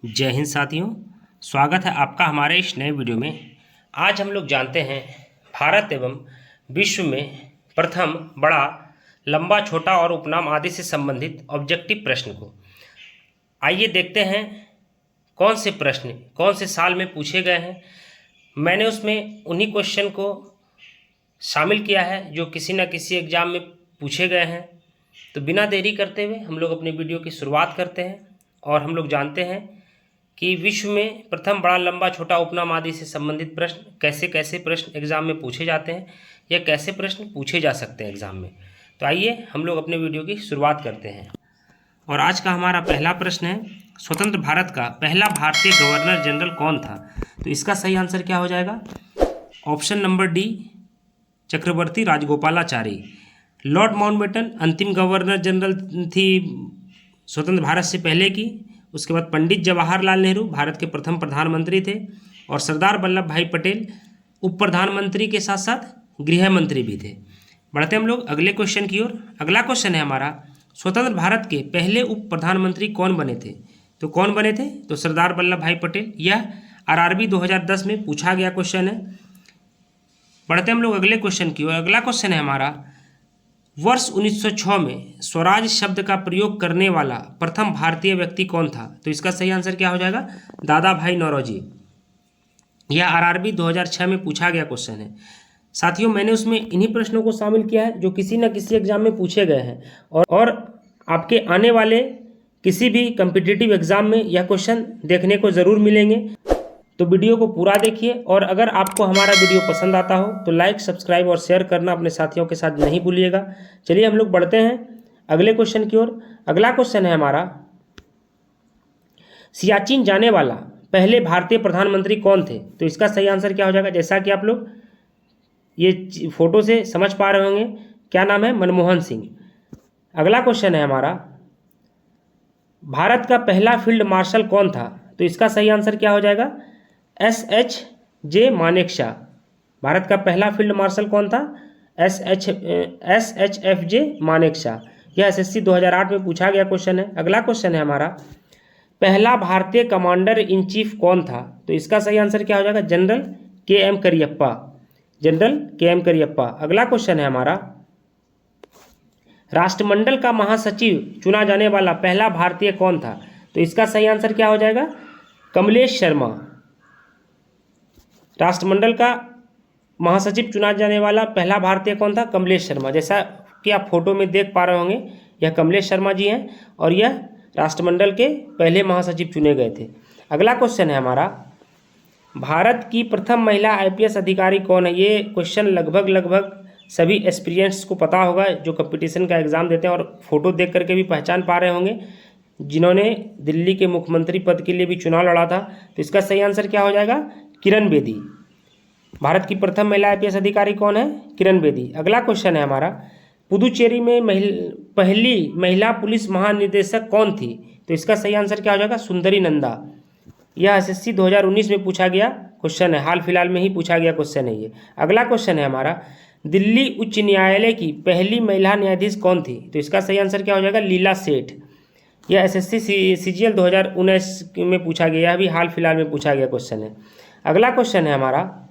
जय हिंद साथियों, स्वागत है आपका हमारे इस नए वीडियो में। आज हम लोग जानते हैं भारत एवं विश्व में प्रथम बड़ा, लंबा, छोटा और उपनाम आदि से संबंधित ऑब्जेक्टिव प्रश्न को। आइए देखते हैं कौन से प्रश्न कौन से साल में पूछे गए हैं। मैंने उसमें उन्हीं क्वेश्चन को शामिल किया है जो किसी न किसी एग्ज़ाम में पूछे गए हैं। तो बिना देरी करते हुए हम लोग अपनी वीडियो की शुरुआत करते हैं और हम लोग जानते हैं कि विश्व में प्रथम बड़ा, लंबा, छोटा, उपनाम आदि से संबंधित प्रश्न कैसे कैसे प्रश्न एग्जाम में पूछे जाते हैं या कैसे प्रश्न पूछे जा सकते हैं एग्जाम में। तो आइए हम लोग अपने वीडियो की शुरुआत करते हैं। और आज का हमारा पहला प्रश्न है, स्वतंत्र भारत का पहला भारतीय गवर्नर जनरल कौन था? तो इसका सही आंसर क्या हो जाएगा? ऑप्शन नंबर डी, चक्रवर्ती राजगोपालाचारी। लॉर्ड माउंटबेटन अंतिम गवर्नर जनरल थी स्वतंत्र भारत से पहले की। उसके बाद पंडित जवाहरलाल नेहरू भारत के प्रथम प्रधानमंत्री थे और सरदार वल्लभ भाई पटेल उप प्रधानमंत्री के साथ साथ गृह मंत्री भी थे। बढ़ते हम लोग अगले क्वेश्चन की ओर। अगला क्वेश्चन है हमारा, स्वतंत्र भारत के पहले उप प्रधानमंत्री कौन बने थे? तो कौन बने थे? तो सरदार वल्लभ भाई पटेल। यह आरआरबी 2010 में पूछा गया क्वेश्चन है। बढ़ते हम लोग अगले क्वेश्चन की ओर। अगला क्वेश्चन है हमारा, वर्ष 1906 में स्वराज शब्द का प्रयोग करने वाला प्रथम भारतीय व्यक्ति कौन था? तो इसका सही आंसर क्या हो जाएगा? दादा भाई नौरोजी। यह आरआरबी 2006 में पूछा गया क्वेश्चन है। साथियों, मैंने उसमें इन्हीं प्रश्नों को शामिल किया है जो किसी न किसी एग्जाम में पूछे गए हैं और आपके आने वाले किसी भी कम्पिटिटिव एग्जाम में यह क्वेश्चन देखने को ज़रूर मिलेंगे। तो वीडियो को पूरा देखिए और अगर आपको हमारा वीडियो पसंद आता हो तो लाइक, सब्सक्राइब और शेयर करना अपने साथियों के साथ नहीं भूलिएगा। चलिए हम लोग बढ़ते हैं अगले क्वेश्चन की ओर। अगला क्वेश्चन है हमारा, सियाचिन जाने वाला पहले भारतीय प्रधानमंत्री कौन थे? तो इसका सही आंसर क्या हो जाएगा? जैसा कि आप लोग ये फोटो से समझ पा रहे होंगे, क्या नाम है? मनमोहन सिंह। अगला क्वेश्चन है हमारा, भारत का पहला फील्ड मार्शल कौन था? तो इसका सही आंसर क्या हो जाएगा? SHJ मानेकशॉ। भारत का पहला फील्ड मार्शल कौन था? SHFJ मानेकशॉ। यह SSC 2008 में पूछा गया क्वेश्चन है। अगला क्वेश्चन है हमारा, पहला भारतीय कमांडर इन चीफ कौन था? तो इसका सही आंसर क्या हो जाएगा? General KM Cariappa. General KM Cariappa. अगला क्वेश्चन है हमारा, राष्ट्रमंडल का महासचिव चुना जाने वाला पहला भारतीय कौन था? तो इसका सही आंसर क्या हो जाएगा? कमलेश शर्मा। राष्ट्रमंडल का महासचिव चुना जाने वाला पहला भारतीय कौन था? कमलेश शर्मा। जैसा कि आप फोटो में देख पा रहे होंगे, यह कमलेश शर्मा जी हैं और यह राष्ट्रमंडल के पहले महासचिव चुने गए थे। अगला क्वेश्चन है हमारा, भारत की प्रथम महिला IPS अधिकारी कौन है? ये क्वेश्चन लगभग सभी एस्पिरेंट्स को पता होगा जो कंपटीशन का एग्ज़ाम देते हैं और फोटो देख करके भी पहचान पा रहे होंगे, जिन्होंने दिल्ली के मुख्यमंत्री पद के लिए भी चुनाव लड़ा था। तो इसका सही आंसर क्या हो जाएगा? किरण बेदी। भारत की प्रथम महिला IPS अधिकारी कौन है? किरण बेदी। अगला क्वेश्चन है हमारा, पुदुचेरी में पहली महिला पुलिस महानिदेशक कौन थी? तो इसका सही आंसर क्या हो जाएगा? सुंदरी नंदा। यह SSC 2019 में पूछा गया क्वेश्चन है, हाल फिलहाल में ही पूछा गया क्वेश्चन है ये। अगला क्वेश्चन है हमारा, दिल्ली उच्च न्यायालय की पहली महिला न्यायाधीश कौन थी? तो इसका सही आंसर क्या हो जाएगा? लीला सेठ। यह SSC CGL 2019 में पूछा गया, यह भी हाल फिलहाल में पूछा गया क्वेश्चन है। अगला क्वेश्चन है हमारा,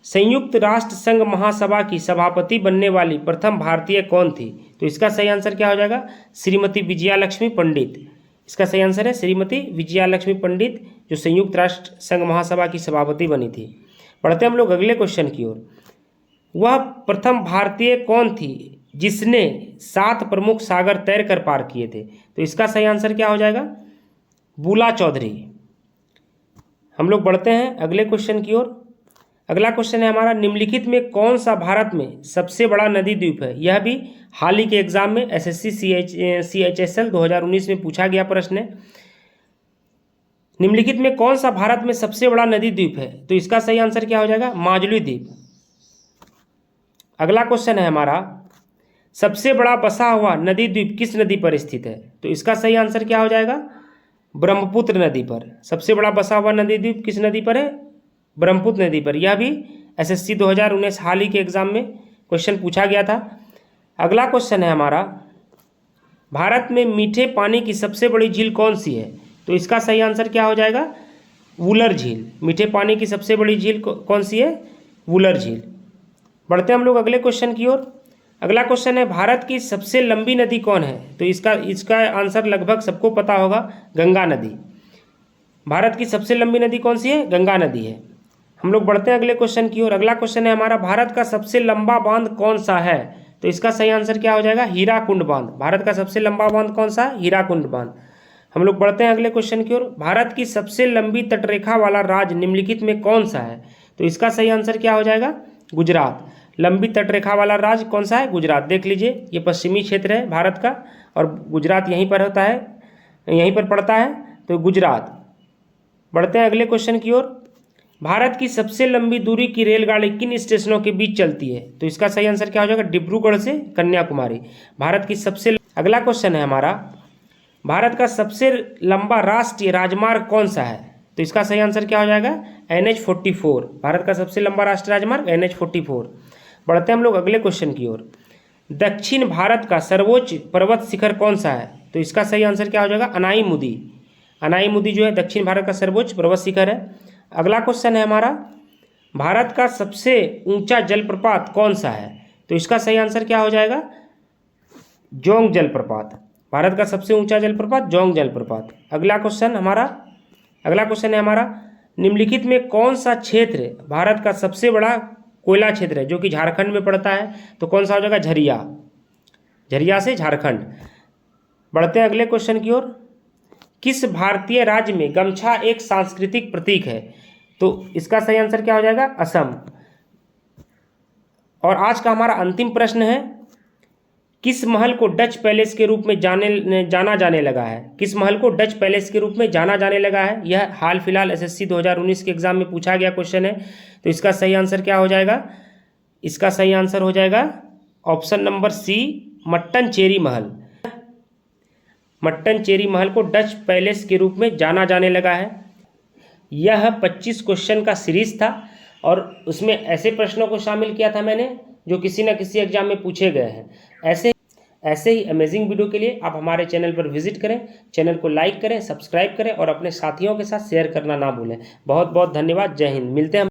संयुक्त राष्ट्र संघ महासभा की सभापति बनने वाली प्रथम भारतीय कौन थी? तो इसका सही आंसर क्या हो जाएगा? श्रीमती विजयालक्ष्मी पंडित। इसका सही आंसर है श्रीमती विजयालक्ष्मी पंडित, जो संयुक्त राष्ट्र संघ महासभा की सभापति बनी थी। पढ़ते हम लोग अगले क्वेश्चन की ओर। वह प्रथम भारतीय कौन थी जिसने 7 प्रमुख सागर तैर कर पार किए थे? तो इसका सही आंसर क्या हो जाएगा? बूला चौधरी। हम लोग बढ़ते हैं अगले क्वेश्चन की ओर। अगला क्वेश्चन है हमारा, निम्नलिखित में कौन सा भारत में सबसे बड़ा नदी द्वीप है? यह भी हाल ही के एग्जाम में SSC CHSL 2019 में पूछा गया प्रश्न है। निम्नलिखित में कौन सा भारत में सबसे बड़ा नदी द्वीप है? तो इसका सही आंसर क्या हो जाएगा? माजुली द्वीप। अगला क्वेश्चन है हमारा, सबसे बड़ा बसा हुआ नदी द्वीप किस नदी पर स्थित है? तो इसका सही आंसर क्या हो जाएगा? ब्रह्मपुत्र नदी पर। सबसे बड़ा बसा हुआ नदी द्वीप किस नदी पर है? ब्रह्मपुत्र नदी पर। यह भी SSC 2019 हाल ही के एग्जाम में क्वेश्चन पूछा गया था। अगला क्वेश्चन है हमारा, भारत में मीठे पानी की सबसे बड़ी झील कौन सी है? तो इसका सही आंसर क्या हो जाएगा? वुलर झील। मीठे पानी की सबसे बड़ी झील कौन सी है? वुलर झील। बढ़ते हैं हम लोग अगले क्वेश्चन की ओर। अगला क्वेश्चन है, भारत की सबसे लंबी नदी कौन है? तो इसका आंसर लगभग सबको पता होगा, गंगा नदी। भारत की सबसे लंबी नदी कौन सी है? गंगा नदी है। हम लोग बढ़ते हैं अगले क्वेश्चन की ओर। अगला क्वेश्चन है हमारा, भारत का सबसे लंबा बांध कौन सा है? तो इसका सही आंसर क्या हो जाएगा? हीराकुंड बांध। भारत का सबसे लंबा बांध कौन सा है? हीराकुंड बांध। हम लोग बढ़ते हैं अगले क्वेश्चन की ओर। भारत की सबसे लंबी तटरेखा वाला राज्य निम्नलिखित में कौन सा है? तो इसका सही आंसर क्या हो जाएगा? गुजरात। लंबी तटरेखा वाला राज्य कौन सा है? गुजरात। देख लीजिए, ये पश्चिमी क्षेत्र है भारत का और गुजरात यहीं पर होता है, यहीं पर पड़ता है, तो गुजरात। बढ़ते हैं अगले क्वेश्चन की ओर। भारत की सबसे लंबी दूरी की रेलगाड़ी किन स्टेशनों के बीच चलती है? तो इसका सही आंसर क्या हो जाएगा? डिब्रूगढ़ से कन्याकुमारी। भारत की सबसे अगला क्वेश्चन है हमारा, भारत का सबसे लंबा राष्ट्रीय राजमार्ग कौन सा है? तो इसका सही आंसर क्या हो जाएगा? NH-44। भारत का सबसे लंबा राष्ट्रीय राजमार्ग NH-44। बढ़ते हैं हम लोग अगले क्वेश्चन की ओर। दक्षिण भारत का सर्वोच्च पर्वत शिखर कौन सा है? तो इसका सही आंसर क्या हो जाएगा? अनाईमुदी। अनाईमुदी जो है दक्षिण भारत का सर्वोच्च पर्वत शिखर है। अगला क्वेश्चन है हमारा, भारत का सबसे ऊंचा जलप्रपात कौन सा है? तो इसका सही आंसर क्या हो जाएगा? जोंग जलप्रपात। भारत का सबसे ऊंचा जलप्रपात जोंग जलप्रपात। अगला क्वेश्चन है हमारा, निम्नलिखित में कौन सा क्षेत्र भारत का सबसे बड़ा कोयला क्षेत्र है जो कि झारखंड में पड़ता है? तो कौन सा हो जाएगा? झरिया। झरिया से झारखंड। बढ़ते हैं अगले क्वेश्चन की ओर। किस भारतीय राज्य में गमछा एक सांस्कृतिक प्रतीक है? तो इसका सही आंसर क्या हो जाएगा? असम। और आज का हमारा अंतिम प्रश्न है, किस महल को डच पैलेस के रूप में जाना जाने लगा है? किस महल को डच पैलेस के रूप में जाना जाने लगा है? यह हाल फिलहाल SSC 2019 के एग्जाम में पूछा गया क्वेश्चन है। तो इसका सही आंसर क्या हो जाएगा? इसका सही आंसर हो जाएगा ऑप्शन नंबर C, मट्टनचेरी महल। मट्टनचेरी महल को डच पैलेस के रूप में जाना जाने लगा है। यह 25 क्वेश्चन का सीरीज था और उसमें ऐसे प्रश्नों को शामिल किया था मैंने जो किसी न किसी एग्जाम में पूछे गए हैं। ऐसे ही अमेजिंग वीडियो के लिए आप हमारे चैनल पर विजिट करें, चैनल को लाइक करें, सब्सक्राइब करें और अपने साथियों के साथ शेयर करना ना भूलें। बहुत बहुत धन्यवाद। जय हिंद। मिलते हैं